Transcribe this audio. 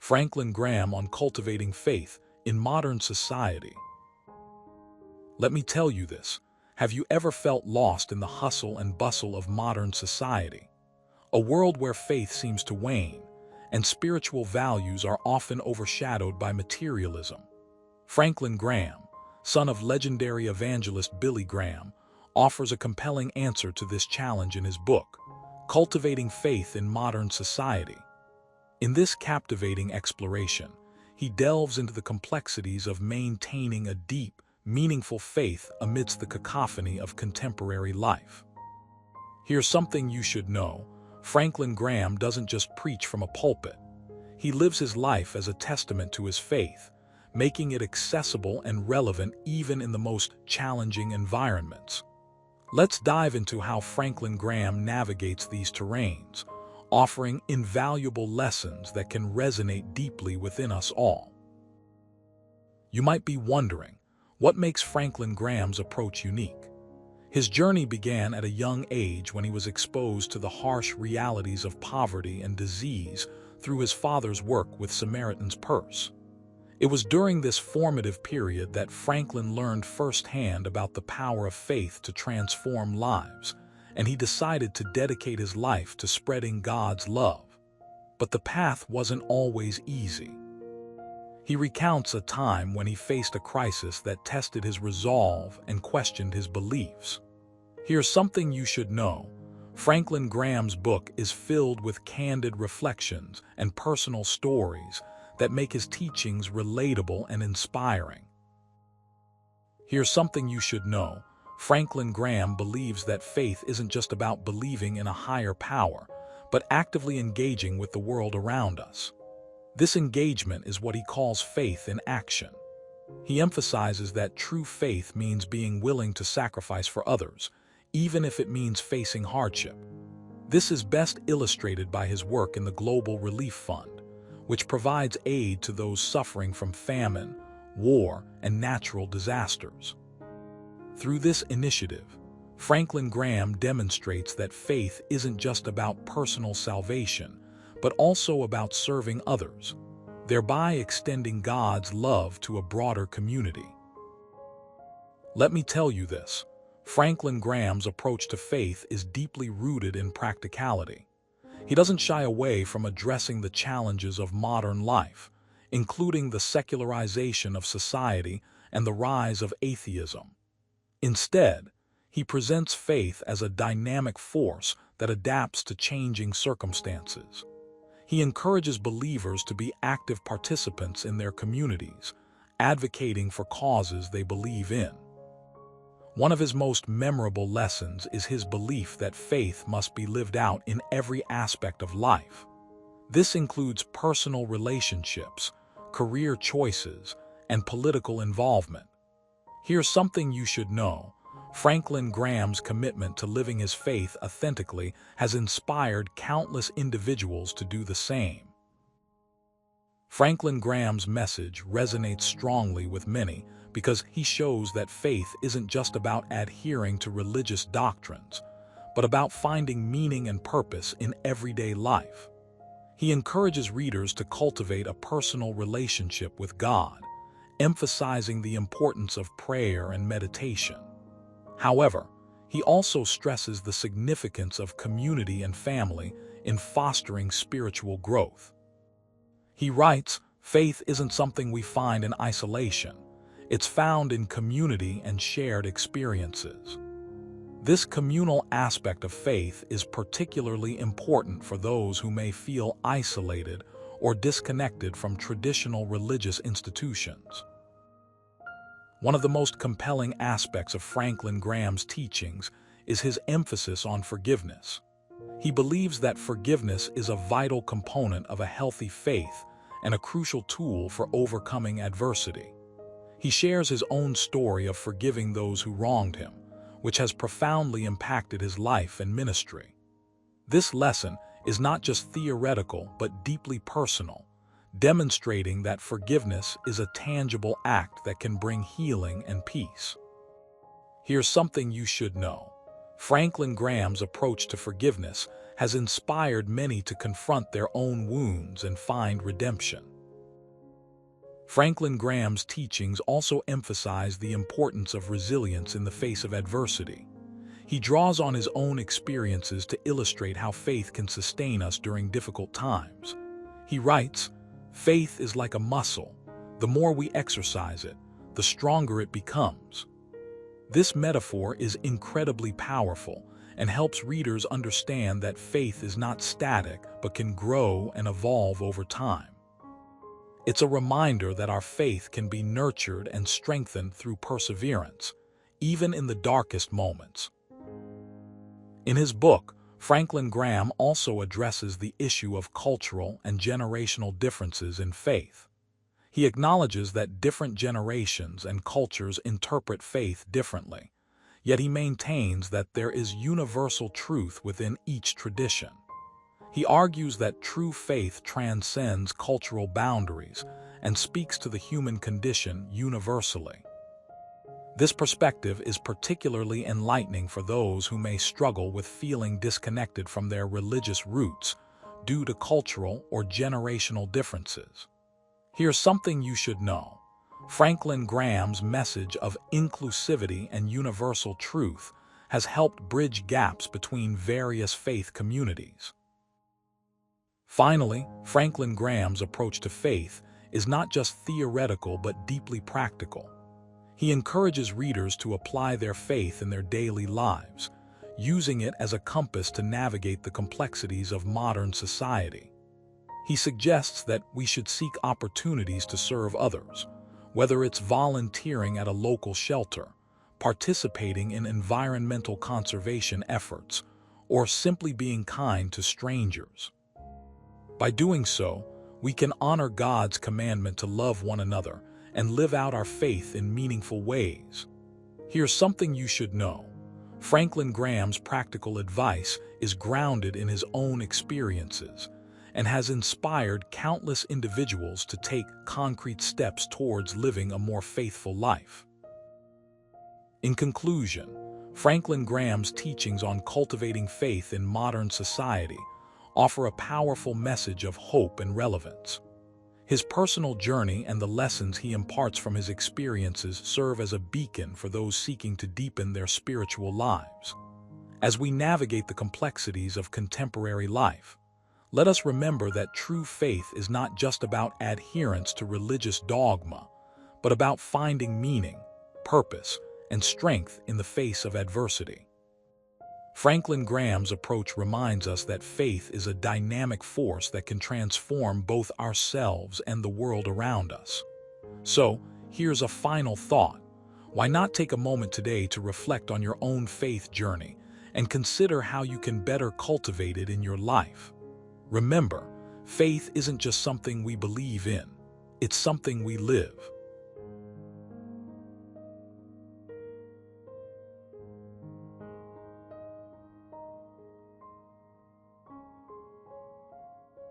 Franklin Graham on cultivating faith in modern society. Let me tell you this. Have you ever felt lost in the hustle and bustle of modern society? A world where faith seems to wane, and spiritual values are often overshadowed by materialism. Franklin Graham, son of legendary evangelist Billy Graham, offers a compelling answer to this challenge in his book, Cultivating Faith in Modern Society. In this captivating exploration, he delves into the complexities of maintaining a deep, meaningful faith amidst the cacophony of contemporary life. Here's something you should know. Franklin Graham doesn't just preach from a pulpit. He lives his life as a testament to his faith, making it accessible and relevant even in the most challenging environments. Let's dive into how Franklin Graham navigates these terrains, offering invaluable lessons that can resonate deeply within us all. You might be wondering, what makes Franklin Graham's approach unique? His journey began at a young age when he was exposed to the harsh realities of poverty and disease through his father's work with Samaritan's Purse. It was during this formative period that Franklin learned firsthand about the power of faith to transform lives, and he decided to dedicate his life to spreading God's love. But the path wasn't always easy. He recounts a time when he faced a crisis that tested his resolve and questioned his beliefs. Here's something you should know. Franklin Graham's book is filled with candid reflections and personal stories that make his teachings relatable and inspiring. Here's something you should know. Franklin Graham believes that faith isn't just about believing in a higher power, but actively engaging with the world around us. This engagement is what he calls faith in action. He emphasizes that true faith means being willing to sacrifice for others, even if it means facing hardship. This is best illustrated by his work in the Global Relief Fund, which provides aid to those suffering from famine, war, and natural disasters. Through this initiative, Franklin Graham demonstrates that faith isn't just about personal salvation, but also about serving others, thereby extending God's love to a broader community. Let me tell you this, Franklin Graham's approach to faith is deeply rooted in practicality. He doesn't shy away from addressing the challenges of modern life, including the secularization of society and the rise of atheism. Instead, he presents faith as a dynamic force that adapts to changing circumstances. He encourages believers to be active participants in their communities, advocating for causes they believe in. One of his most memorable lessons is his belief that faith must be lived out in every aspect of life. This includes personal relationships, career choices, and political involvement. Here's something you should know. Franklin Graham's commitment to living his faith authentically has inspired countless individuals to do the same. Franklin Graham's message resonates strongly with many because he shows that faith isn't just about adhering to religious doctrines, but about finding meaning and purpose in everyday life. He encourages readers to cultivate a personal relationship with God, emphasizing the importance of prayer and meditation. However, he also stresses the significance of community and family in fostering spiritual growth. He writes, "Faith isn't something we find in isolation. It's found in community and shared experiences." This communal aspect of faith is particularly important for those who may feel isolated or disconnected from traditional religious institutions. One of the most compelling aspects of Franklin Graham's teachings is his emphasis on forgiveness. He believes that forgiveness is a vital component of a healthy faith and a crucial tool for overcoming adversity. He shares his own story of forgiving those who wronged him, which has profoundly impacted his life and ministry. This lesson is not just theoretical but deeply personal, demonstrating that forgiveness is a tangible act that can bring healing and peace. Here's something you should know. Franklin Graham's approach to forgiveness has inspired many to confront their own wounds and find redemption. Franklin Graham's teachings also emphasize the importance of resilience in the face of adversity. He draws on his own experiences to illustrate how faith can sustain us during difficult times. He writes, "Faith is like a muscle. The more we exercise it, the stronger it becomes." This metaphor is incredibly powerful and helps readers understand that faith is not static but can grow and evolve over time. It's a reminder that our faith can be nurtured and strengthened through perseverance, even in the darkest moments. In his book, Franklin Graham also addresses the issue of cultural and generational differences in faith. He acknowledges that different generations and cultures interpret faith differently, yet he maintains that there is universal truth within each tradition. He argues that true faith transcends cultural boundaries and speaks to the human condition universally. This perspective is particularly enlightening for those who may struggle with feeling disconnected from their religious roots due to cultural or generational differences. Here's something you should know. Franklin Graham's message of inclusivity and universal truth has helped bridge gaps between various faith communities. Finally, Franklin Graham's approach to faith is not just theoretical but deeply practical. He encourages readers to apply their faith in their daily lives, using it as a compass to navigate the complexities of modern society. He suggests that we should seek opportunities to serve others, whether it's volunteering at a local shelter, participating in environmental conservation efforts, or simply being kind to strangers. By doing so, we can honor God's commandment to love one another and live out our faith in meaningful ways. Here's something you should know. Franklin Graham's practical advice is grounded in his own experiences and has inspired countless individuals to take concrete steps towards living a more faithful life. In conclusion, Franklin Graham's teachings on cultivating faith in modern society offer a powerful message of hope and relevance. His personal journey and the lessons he imparts from his experiences serve as a beacon for those seeking to deepen their spiritual lives. As we navigate the complexities of contemporary life, let us remember that true faith is not just about adherence to religious dogma, but about finding meaning, purpose, and strength in the face of adversity. Franklin Graham's approach reminds us that faith is a dynamic force that can transform both ourselves and the world around us. So, here's a final thought. Why not take a moment today to reflect on your own faith journey and consider how you can better cultivate it in your life? Remember, faith isn't just something we believe in, it's something we live.